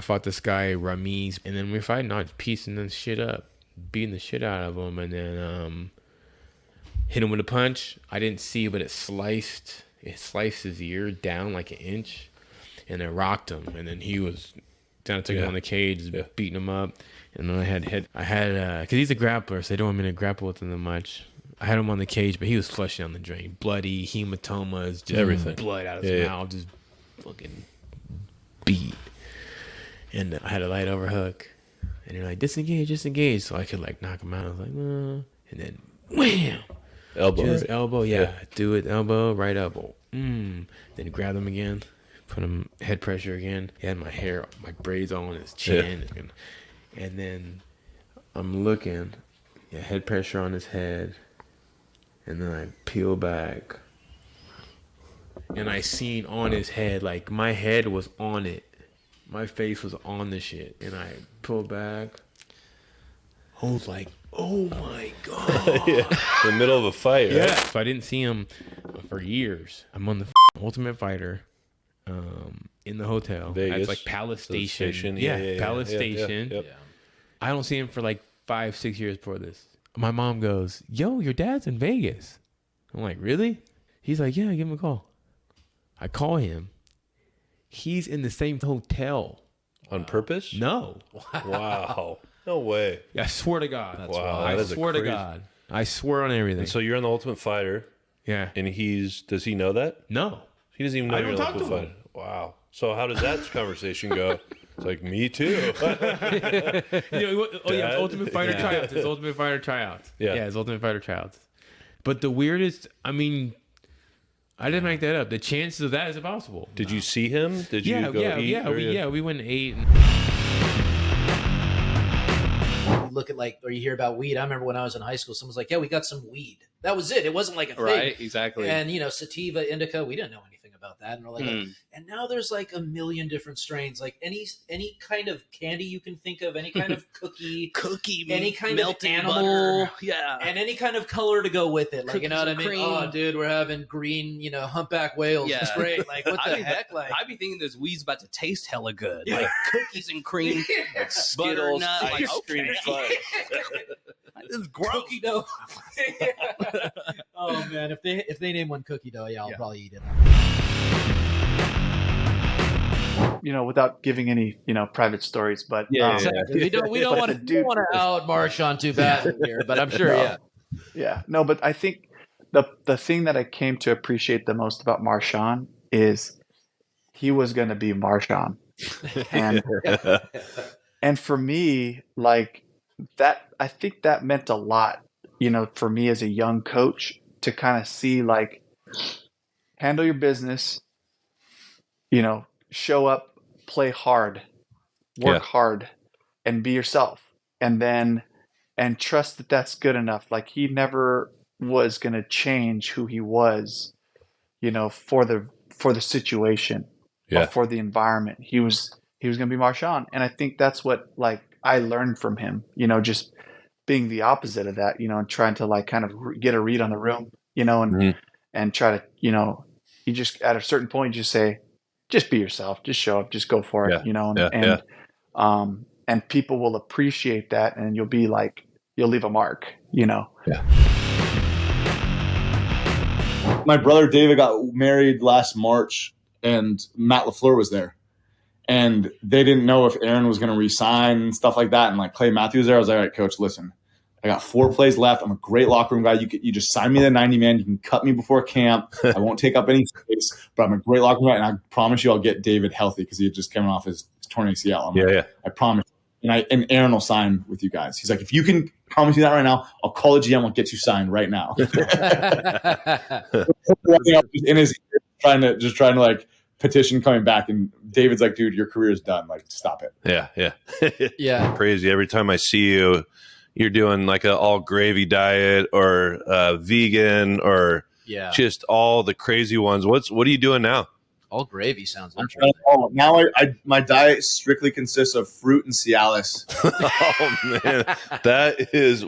fought this guy Ramiz, and then we're fighting, I was piecing this shit up, beating the shit out of him, and then hit him with a punch. I didn't see, but it sliced his ear down like an inch, and it rocked him, and then he was down. I took him on the cage, beating him up, and then I had because he's a grappler, so they don't want me to grapple with him that much. I had him on the cage, but he was flushing down the drain, bloody hematomas, just everything, blood out of his mouth, just fucking beat. And I had a light overhook, and you're like, disengage, so I could like knock him out. I was like, and then wham, elbow, do it, elbow, right elbow, then grab him again, put him head pressure again. He had my braids on his chin, and then I'm looking, head pressure on his head. And then I peel back, and I seen on his head, like my head was on it, my face was on the shit, and I pulled back. I was like, "Oh my god!" In the middle of a fight, right? Yeah. So I didn't see him for years. I'm on the Ultimate Fighter, in the hotel. Vegas. It's like Palace Station. Palace Station. Yep. I don't see him for like 5-6 years before this. My mom goes, "Yo, your dad's in Vegas." I'm like, "Really?" He's like, "Yeah, give him a call." I call him. He's in the same hotel. On purpose? No. Wow. No way. I swear to God. That's wow. I swear to God. I swear on everything. And so you're on the Ultimate Fighter. Yeah. And does he know that? No. He doesn't even know you're on the Ultimate Fighter. Wow. So how does that conversation go? It's like, me too. Ultimate Fighter tryouts. It's Ultimate Fighter tryouts. Yeah, it's Ultimate Fighter tryouts. But the weirdest, I mean, I didn't make that up. The chances of that is impossible. Did you see him? Did you go eat? We went and ate. Look at or you hear about weed. I remember when I was in high school, someone's like, "Yeah, we got some weed." That was it. It wasn't like a thing. Right, exactly. And sativa, indica, we didn't know anything about that. And we're like, and now there's like a million different strains. Like any kind of candy you can think of, any kind of cookie, any kind of animal, butter. and any kind of color to go with it. Like, you know what I mean? Cream. Oh, dude, we're having green, humpback whales. Yeah. It's great. Like, what the heck? Like, I'd be thinking this weed's about to taste hella good. Yeah. Like cookies and cream, like Skittles, ice cream fudge. This is gross. Cookie dough. Oh man, if they name one cookie dough, I'll probably eat it. Without giving any, private stories, but we don't want to out Marshawn too bad here, but I'm sure, no, but I think the thing that I came to appreciate the most about Marshawn is he was going to be Marshawn, and for me, like that, I think that meant a lot, for me as a young coach to kind of see like handle your business, show up, play hard, work hard, and be yourself, and trust that that's good enough. Like he never was going to change who he was, for the situation, or for the environment. He was going to be Marshawn, and I think that's what like I learned from him. Just being the opposite of that, and trying to like kind of get a read on the room, and try to, you just at a certain point you just say, just be yourself, just show up, just go for it, and people will appreciate that, and you'll leave a mark, My brother David got married last March, and Matt LaFleur was there, and they didn't know if Aaron was going to resign and stuff like that. And like Clay Matthews there, I was like, all right, coach, listen, I got 4 plays left. I'm a great locker room guy. You just sign me the 90 man. You can cut me before camp. I won't take up any space, but I'm a great locker room guy. And I promise you I'll get David healthy because he had just come off his torn ACL. I promise. And Aaron will sign with you guys. He's like, if you can promise me that right now, I'll call the GM. I'll get you signed right now. In his trying to like petition coming back, and David's like, dude, your career is done. Like, stop it. Yeah. Crazy. Every time I see you, you're doing like an all gravy diet or vegan or just all the crazy ones. What are you doing now? All gravy sounds interesting. Now my diet strictly consists of fruit and Cialis. Oh man,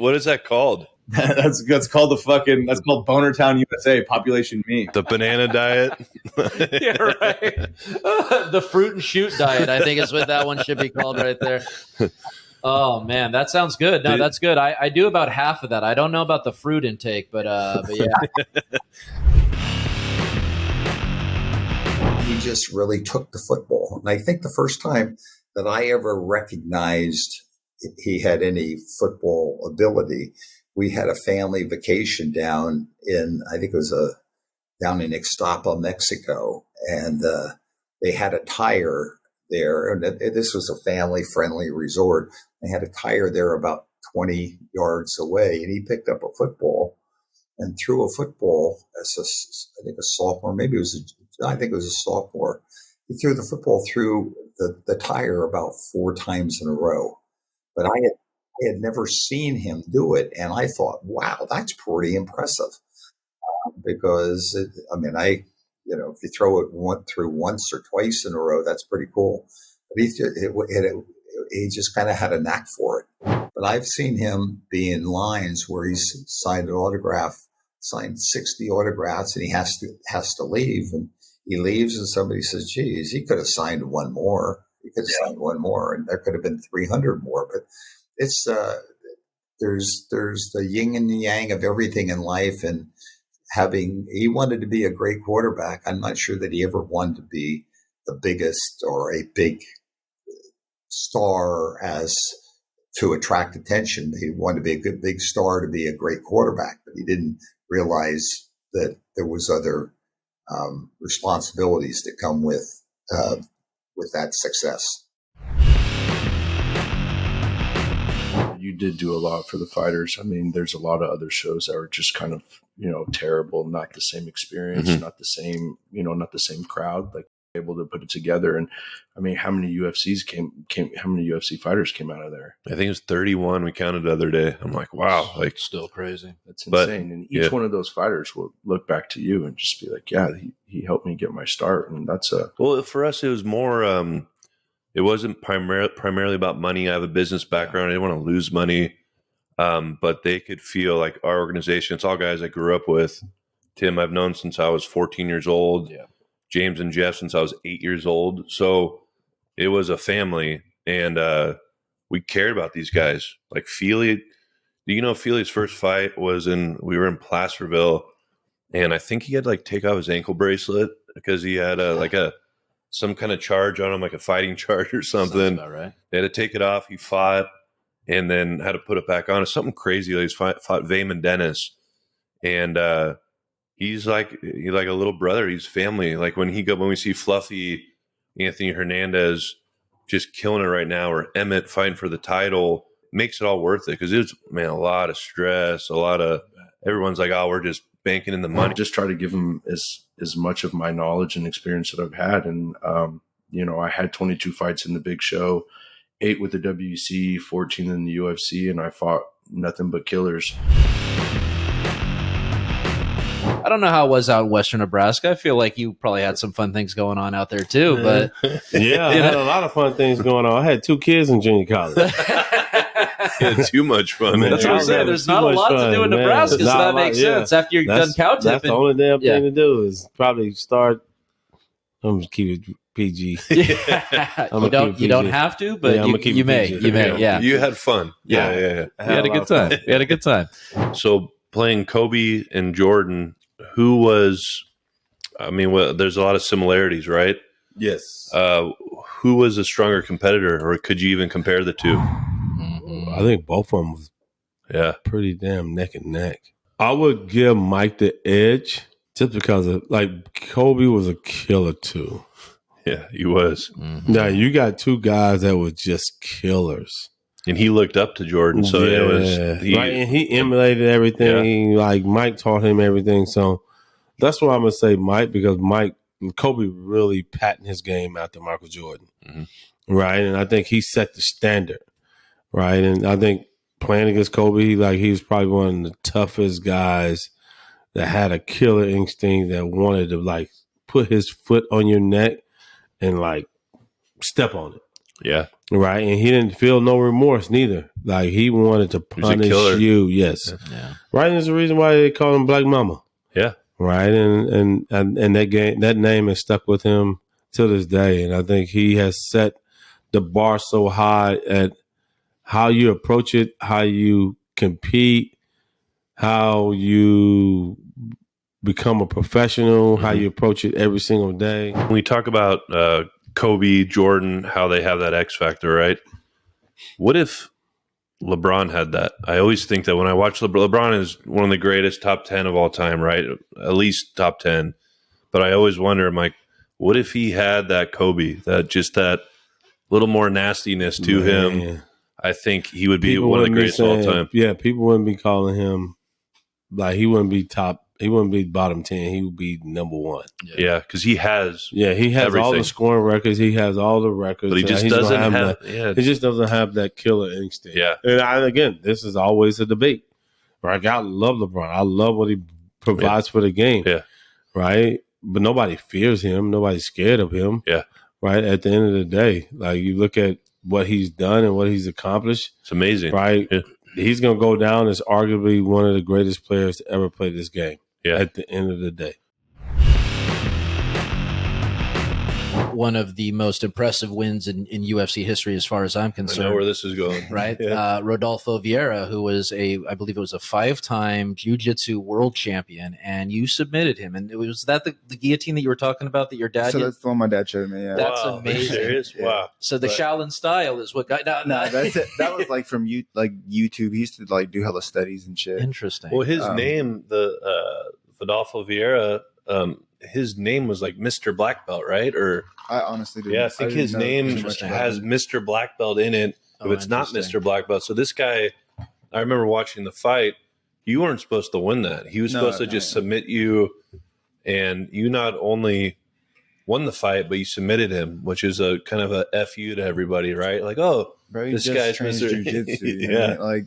what is that called? That's called that's called Boner Town, USA. Population me. The banana diet. Yeah, right. The fruit and shoot diet, I think is what that one should be called right there. Oh man, that sounds good. No, that's good. I do about half of that. I don't know about the fruit intake, but yeah. He just really took the football. And I think the first time that I ever recognized he had any football ability, we had a family vacation down in, I think it was down in Ixtapa, Mexico. And they had a tire there. And this was a family-friendly resort. They had a tire there about 20 yards away. And he picked up a football and threw a football as I think a sophomore, I think it was a sophomore. He threw the football through the tire about 4 times in a row. But I had never seen him do it. And I thought, wow, that's pretty impressive. Because, if you throw it through once or twice in a row, that's pretty cool. But he just kind of had a knack for it. But I've seen him be in lines where he's signed 60 autographs, and he has to leave. And he leaves, and somebody says, geez, he could have signed one more. He could have signed one more, and there could have been 300 more. But it's there's the yin and the yang of everything in life. And he wanted to be a great quarterback. I'm not sure that he ever wanted to be the biggest or a big star as to attract attention. He wanted to be a good big star to be a great quarterback, but he didn't realize that there was other responsibilities that come with that success. You did do a lot for the fighters. I mean, there's a lot of other shows that were just kind of, terrible, not the same experience, not the same, not the same crowd, like able to put it together. And I mean, how many how many UFC fighters came out of there? I think it was 31. We counted the other day. I'm like, wow, like still crazy. That's insane. And each one of those fighters will look back to you and just be like, yeah, he helped me get my start. And that's well, for us, it was more, it wasn't primarily about money. I have a business background. I didn't want to lose money. But they could feel like our organization, it's all guys I grew up with. Tim, I've known since I was 14 years old. Yeah. James and Jeff since I was 8 years old. So it was a family, and we cared about these guys. Like Feely, Feely's first fight was we were in Placerville, and I think he had like take off his ankle bracelet because he had some kind of charge on him, like a fighting charge or something. Sounds about right. They had to take it off. He fought and then had to put it back on. It's something crazy. Like he fought Vayman Dennis, and he's like a little brother. He's family. Like when we see Fluffy Anthony Hernandez just killing it right now, or Emmett fighting for the title, makes it all worth it. Because it's, man, a lot of stress, everyone's like, oh, we're just banking in the money. Just try to give them as much of my knowledge and experience that I've had. And, I had 22 fights in the big show, 8 with the WC, 14 in the UFC, and I fought nothing but killers. I don't know how it was out in Western Nebraska. I feel like you probably had some fun things going on out there too. But yeah, I had a lot of fun things going on. I had 2 kids in junior college. Yeah, too much fun, man. That's what I'm saying. There's not a lot to do in Nebraska, so that makes sense. After you're done cow tipping, that's the only damn thing to do is probably start. I'm just keep it PG. Yeah. You don't have to, but you may. Yeah, you had fun. Yeah. You had a good time. So playing Kobe and Jordan, who was? I mean, there's a lot of similarities, right? Yes. Who was a stronger competitor, or could you even compare the two? I think both of them was pretty damn neck and neck. I would give Mike the edge just because of, like, Kobe was a killer too. Yeah, he was. Mm-hmm. Now you got 2 guys that were just killers, and he looked up to Jordan. So it was, and he emulated everything. Yeah. Like Mike taught him everything. So that's why I'm gonna say Mike, because Kobe really patented his game after Michael Jordan, right? And I think he set the standard. Right, and I think playing against Kobe, he was probably one of the toughest guys that had a killer instinct, that wanted to put his foot on your neck and step on it. Yeah, right? And he didn't feel no remorse neither. Like he wanted to was a punish killer. you. Yes, Yeah. right. And there's the reason why they call him Black Mama. Yeah. Right, and that name has stuck with him to this day, and I think he has set the bar so high at how you approach it, how you compete, how you become a professional, how you approach it every single day. When we talk about Kobe, Jordan, how they have that X factor, right? What if LeBron had that? I always think that when I watch LeBron is one of the greatest top 10 of all time, right? At least top 10. But I always wonder, I'm like, what if he had that Kobe, that little more nastiness to him? I think he would be one of the greatest of all time. Yeah, people wouldn't be calling him like he wouldn't be top. He wouldn't be bottom 10. He would be number 1. Yeah, because he has. Yeah, he has everything. all the scoring records. He has all the records. But he just doesn't have. He just doesn't have that killer instinct. Yeah. And again, this is always a debate. Right? I love LeBron. I love what he provides for the game. Yeah. Right? But nobody fears him. Nobody's scared of him. Yeah. Right? At the end of the day, like you look at what he's done and what he's accomplished. It's amazing. Right? Yeah. He's going to go down as arguably one of the greatest players to ever play this game. Yeah. At the end of the day. One of the most impressive wins in UFC history, as far as I'm I concerned. know where this is going. Right? Yeah. Rodolfo Vieira, who was I believe it was a 5-time jiu-jitsu world champion, and you submitted him. And was that the guillotine that you were talking about that your dad So did? that's the one my dad showed me. Yeah. That's Wow, amazing. Serious? Yeah. Wow. So the Shaolin style is what got No, that's it. That was like from YouTube. He used to like do hella studies and shit. Interesting. Well, his name, the Rodolfo Vieira, his name was like Mr. Black Belt, right? Or I honestly didn't. yeah, I think his name has Mr. Black Belt in it. If it's not Mr. Black Belt, so this guy, I remember watching the fight. You weren't supposed to win that. He was supposed to just submit you, and you not only won the fight, but you submitted him, which is a kind of a fu to everybody, right? Like, oh, Bro, he this just guy's trains Mr. jiu-jitsu. Yeah. I mean, like,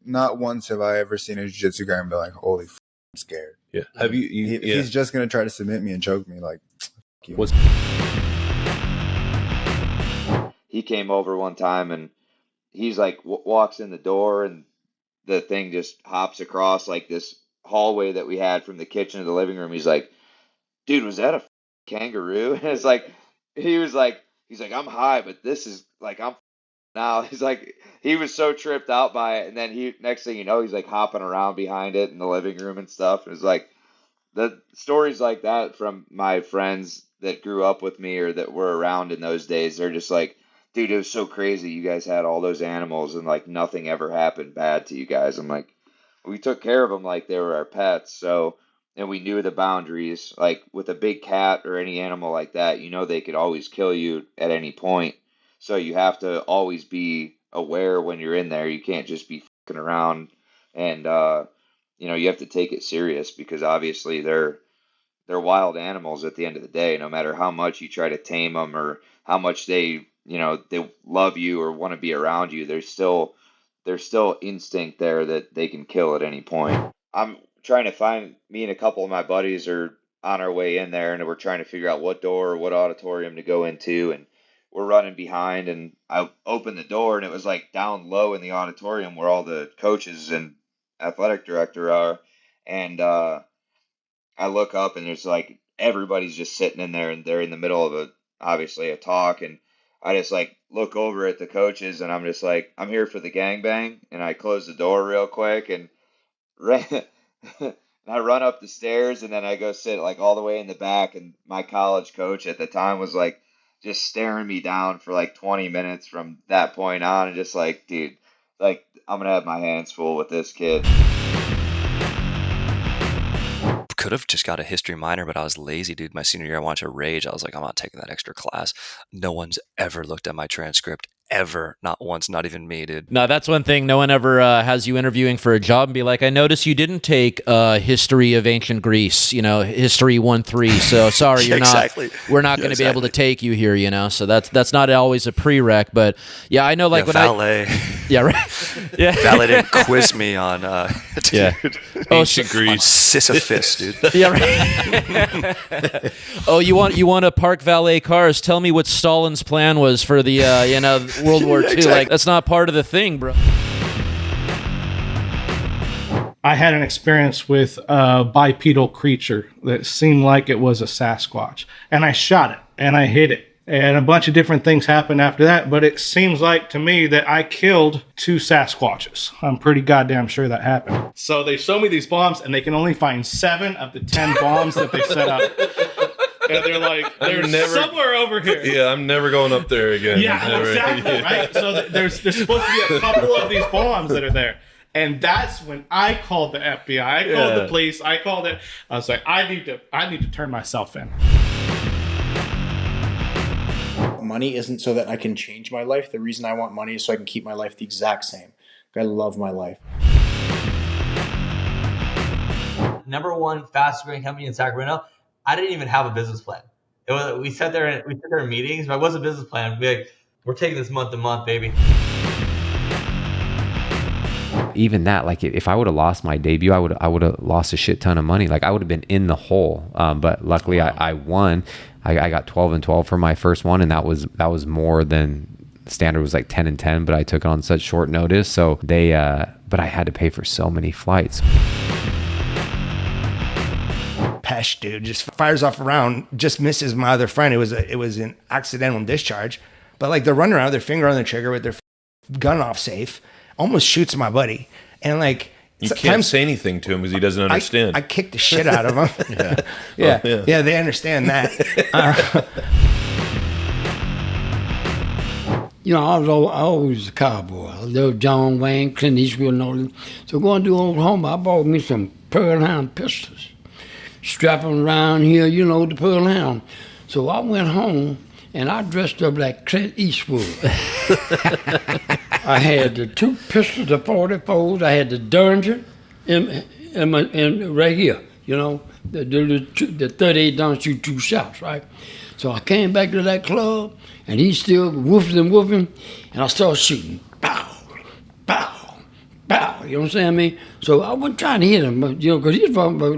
not once have I ever seen a jiu-jitsu guy and be like, holy f***, I'm scared. Yeah. Have you? If Yeah. he's just going to try to submit me and choke me, like, f*** you. What's- He came over one time and he's like walks in the door and the thing just hops across like this hallway that we had from the kitchen to the living room. He's like, dude, was that a kangaroo? And it's like, he's like, I'm high, but this is like, I'm now. He's like, he was so tripped out by it. And then next thing you know, he's like hopping around behind it in the living room and stuff. And it's like the stories like that from my friends that grew up with me or that were around in those days. They're just like, dude, it was so crazy. You guys had all those animals and like nothing ever happened bad to you guys. I'm like, we took care of them like they were our pets. So, and we knew the boundaries. Like with a big cat or any animal like that, you know they could always kill you at any point. So you have to always be aware when you're in there. You can't just be fucking around, and you have to take it serious because obviously they're wild animals at the end of the day. No matter how much you try to tame them or how much they love you or want to be around you, there's still instinct there that they can kill at any point. I'm trying to find, me and a couple of my buddies are on our way in there and we're trying to figure out what door or what auditorium to go into, and we're running behind, and I opened the door and it was like down low in the auditorium where all the coaches and athletic director are, and I look up and there's like everybody's just sitting in there and they're in the middle of obviously a talk, and I just like look over at the coaches and I'm just like, I'm here for the gangbang, and I close the door real quick and I run up the stairs and then I go sit like all the way in the back, and my college coach at the time was like just staring me down for like 20 minutes from that point on, and just like, dude, like I'm gonna have my hands full with this kid. Could have just got a history minor, but I was lazy, dude. My senior year, I wanted to rage. I was like, I'm not taking that extra class. No one's ever looked at my transcript, ever. Not once, not even me, dude. No, that's one thing. No one ever has you interviewing for a job and be like, I noticed you didn't take history of ancient Greece, history 1-3. So sorry, you're Exactly. we're not going to be able to take you here, So that's not always a prereq. But yeah, I know, like when valet. Yeah, right. Yeah. Valet didn't quiz me on Yeah. Ancient Greece. on Sisyphus, dude. Yeah, right. Oh, you want to park valet cars? Tell me what Stalin's plan was for the World War II. Exactly. Like, that's not part of the thing, bro. I had an experience with a bipedal creature that seemed like it was a Sasquatch, and I shot it and I hit it. And a bunch of different things happened after that, but it seems like to me that I killed 2 Sasquatches. I'm pretty goddamn sure that happened. So they show me these bombs, and they can only find 7 of the 10 bombs that they set up. And they're like, they're somewhere over here. Yeah, I'm never going up there again. Yeah, Never. exactly, right? So there's supposed to be a couple of these bombs that are there. And that's when I called the FBI. I called the police. I called it. I was like, I need to turn myself in. Money isn't so that I can change my life. The reason I want money is so I can keep my life the exact same. I love my life. Number 1 fastest growing company in Sacramento. I didn't even have a business plan. We sat there in meetings, but it wasn't a business plan. We'd be like, we're taking this month to month, baby. Even that, like if I would have lost my debut, I would have lost a shit ton of money. Like I would have been in the hole. But luckily I won. I got 12-12 for my first one, and that was more than standard was like 10-10, but I took it on such short notice. So but I had to pay for so many flights. Pesh, dude, just fires off a round, just misses my other friend. It was an accidental discharge, but like they're running around with their finger on the trigger with their gun off safe, almost shoots my buddy, and like you can't say anything to him because he doesn't understand. I kicked the shit out of him. Yeah, they understand that. You know, I was always a cowboy. I loved John Wayne, Clint Eastwood, and all that. So going to Oklahoma, I bought me some Pearl Hound pistols. Strap them around here, you know, the Pearl Hound. So I went home, and I dressed up like Clint Eastwood. I had the 2 pistols, the 44s. I had the Derringer in right here, you know, the 38 don't shoot 2 shots, right? So I came back to that club, and he's still woofing, and I started shooting. Pow, pow, pow. You know what I'm saying? I mean, so I wasn't trying to hit him, but, you know, because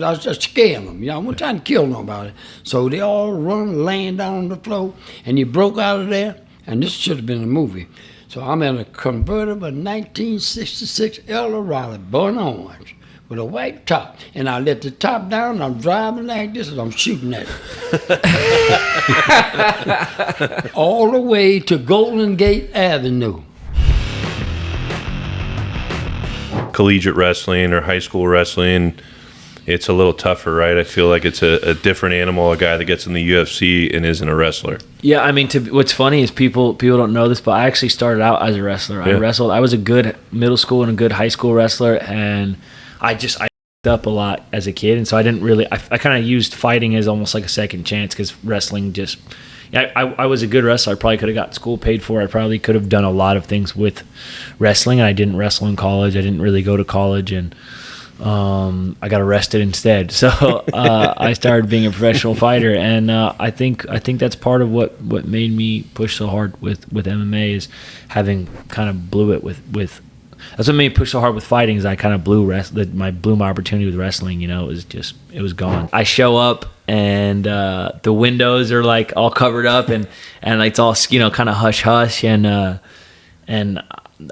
I was just scaring him. You know, I wasn't trying to kill nobody. So they all laying down on the floor, and he broke out of there, and this should have been a movie. So I'm in a convertible 1966 Eldorado, burnt orange, with a white top. And I let the top down, and I'm driving like this, and I'm shooting at it. All the way to Golden Gate Avenue. Collegiate wrestling or high school wrestling, it's a little tougher, right? I feel like it's a different animal, a guy that gets in the UFC and isn't a wrestler. Yeah, I mean, what's funny is people don't know this, but I actually started out as a wrestler. I wrestled. I was a good middle school and a good high school wrestler, and I f***ed up a lot as a kid, and so I didn't really. I kind of used fighting as almost like a second chance because wrestling just. Yeah, I was a good wrestler. I probably could have got school paid for. I probably could have done a lot of things with wrestling. I didn't wrestle in college. I didn't really go to college, and I got arrested instead. So I started being a professional fighter, and I think that's part of what made me push so hard with MMA is having kind of blew it with. That's what made me push so hard with fighting is I kind of blew my opportunity with wrestling. You know, it was gone. I show up and the windows are like all covered up and like it's all, you know, kind of hush hush and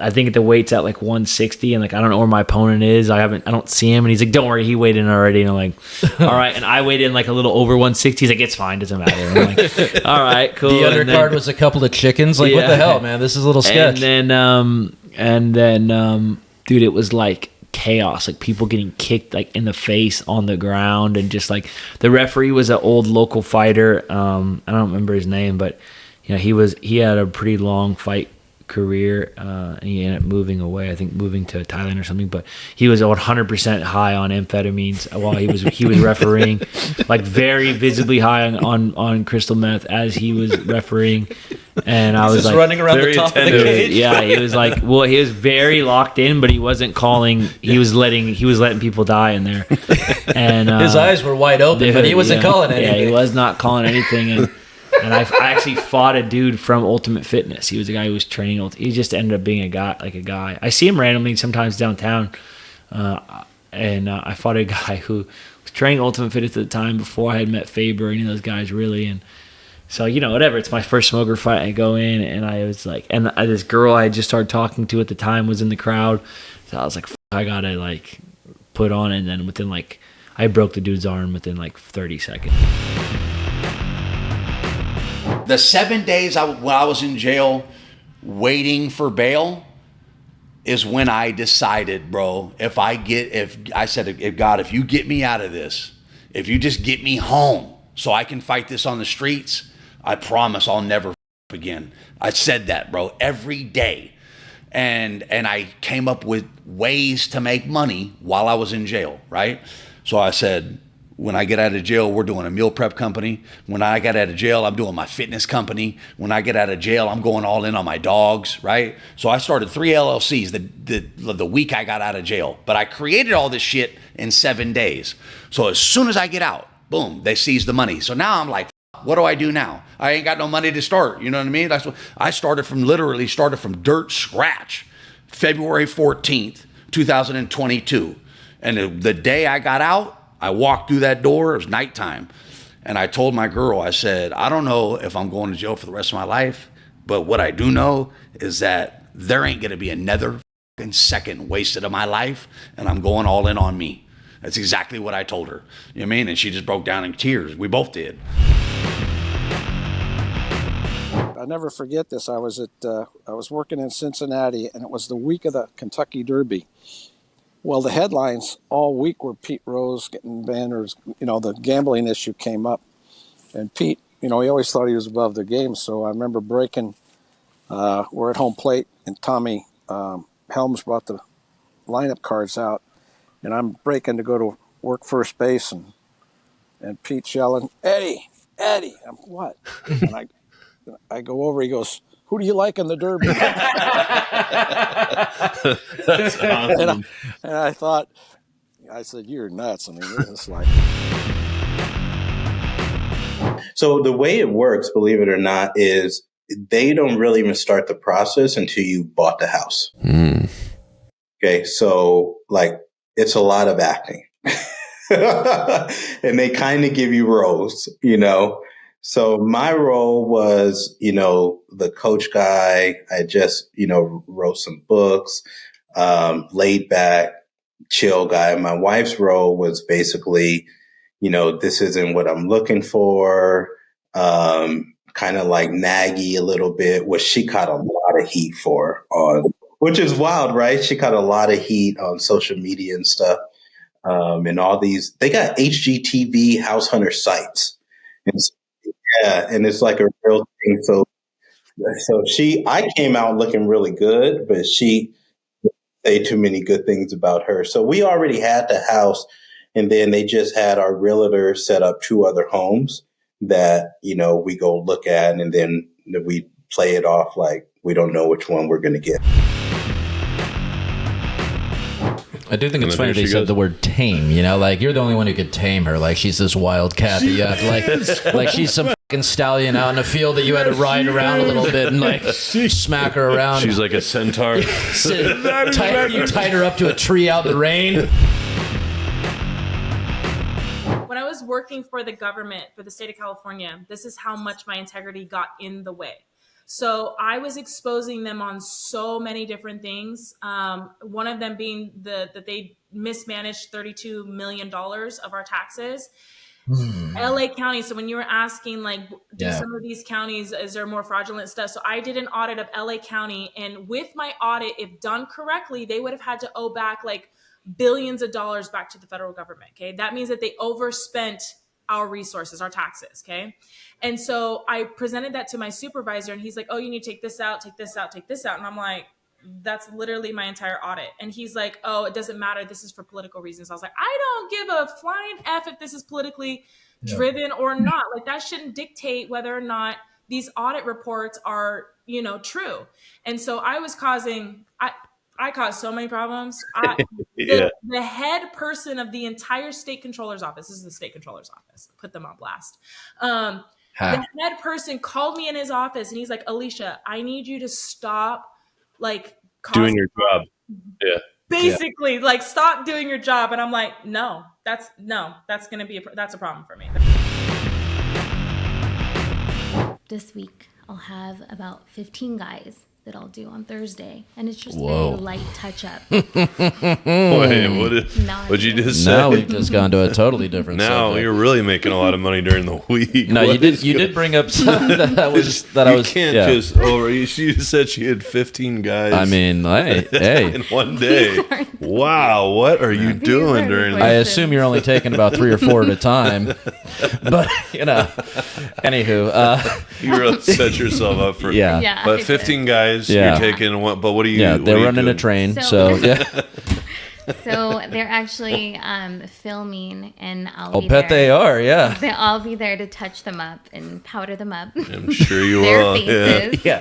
I think the weight's at like 160 and like I don't know where my opponent is. I don't see him and he's like, don't worry, he weighed in already. And I'm like, all right. And I weighed in like a little over 160. He's like, it's fine, doesn't matter. And I'm like, all right, cool. The undercard was a couple of chickens. Like, what the hell, man? This is a little sketch. And then, dude, it was like chaos, like people getting kicked like in the face on the ground, and just like the referee was an old local fighter. I don't remember his name, but you know he had a pretty long fight career, and he ended up moving away. I think moving to Thailand or something. But he was 100% high on amphetamines while he was refereeing, like very visibly high on crystal meth as he was refereeing. And I was just like running around the top of the cage. Yeah, he was like, well, he was very locked in, but he wasn't calling. He was letting people die in there. And his eyes were wide open, but he wasn't calling anything. Yeah, he was not calling anything. And I actually fought a dude from Ultimate Fitness. He was a guy who was training. He just ended up being a guy. I see him randomly sometimes downtown. And I fought a guy who was training Ultimate Fitness at the time before I had met Faber, any of those guys really. And so, whatever. It's my first smoker fight. I go in and I was like, and this girl I had just started talking to at the time was in the crowd. So I was like, I gotta put on. And then within I broke the dude's arm within 30 seconds. The 7 days when I was in jail waiting for bail is when I decided, bro, if God, if you get me out of this, if you just get me home so I can fight this on the streets, I promise I'll never again. I said that, bro, every day. And I came up with ways to make money while I was in jail, right? So I said, when I get out of jail, we're doing a meal prep company. When I get out of jail, I'm doing my fitness company. When I get out of jail, I'm going all in on my dogs, right? So I started 3 LLCs the week I got out of jail. But I created all this shit in 7 days. So as soon as I get out, boom, they seize the money. So now I'm like, what do I do now? I ain't got no money to start. You know what I mean? That's what I started from dirt scratch, February 14th, 2022. And the day I got out, I walked through that door, it was nighttime. And I told my girl, I said, I don't know if I'm going to jail for the rest of my life, but what I do know is that there ain't gonna be another fucking second wasted of my life, and I'm going all in on me. That's exactly what I told her. You know what I mean? And she just broke down in tears. We both did. I'll never forget this. I was working in Cincinnati, and it was the week of the Kentucky Derby. Well, the headlines all week were Pete Rose getting banners. The gambling issue came up. And Pete, he always thought he was above the game. So I remember breaking, we're at home plate, and Tommy Helms brought the lineup cards out. And I'm breaking to go to work first base, and Pete's yelling, Eddie, I'm what? And I go over, he goes, who do you like in the Derby? That's awesome. And I said, you're nuts. I mean, this is like. So the way it works, believe it or not, is they don't really even start the process until you bought the house. Okay. So it's a lot of acting and they kind of give you roles, So my role was, the coach guy. I just, wrote some books, laid back, chill guy. My wife's role was basically, this isn't what I'm looking for. Kind of like naggy a little bit, which she caught a lot of heat for which is wild, right? She caught a lot of heat on social media and stuff. And all these, they got HGTV house hunter sites. And it's like a real thing. So I came out looking really good, but she didn't say too many good things about her. So we already had the house, and then they just had our realtor set up 2 other homes that, we go look at, and then we play it off like we don't know which one we're going to get. I do think it's funny they said the word tame, you're the only one who could tame her. Like she's this wild cat that you have to like she's some fucking stallion out in the field that you had to ride around a little bit and smack her around. She's like a centaur. You tied her up to a tree out in the rain. When I was working for the government, for the state of California, this is how much my integrity got in the way. So I was exposing them on so many different things. One of them being that they mismanaged $32 million of our taxes. LA County. So when you were asking, some of these counties, is there more fraudulent stuff? So I did an audit of LA County, and with my audit, if done correctly, they would have had to owe back billions of dollars back to the federal government. Okay. That means that they overspent our resources, our taxes. Okay. And so I presented that to my supervisor, and he's like, oh, you need to take this out, take this out, take this out. And I'm like, that's literally my entire audit. And he's like, oh, it doesn't matter. This is for political reasons. I was like, I don't give a flying F if this is politically driven or not. That shouldn't dictate whether or not these audit reports are, true. And so I was I caused so many problems. The head person of the entire state controller's office, this is the state controller's office, put them on blast. The head person called me in his office and he's like, Alicia, I need you to stop like doing your job. Yeah. Basically, like stop doing your job. And I'm like, no, that's gonna be that's a problem for me. This week I'll have about 15 guys that I'll do on Thursday, and it's just Whoa. very light touch up. Wait, what'd you just say? Now we've just gone to a totally different Now subject. you're really making a lot of money during the week. No, you did bring up something that I was just over. She said she had 15 guys. I mean, hey. in one day. Wow, what are you doing during? I assume you're only taking about 3 or 4 at a time, but anywho, you really set yourself up for But 15 guys you're taking. But what are you? Yeah, they're running a train. So yeah. So they're actually filming, and I'll bet they are. Yeah, I'll be there to touch them up and powder them up. I'm sure you Their will. faces. Yeah.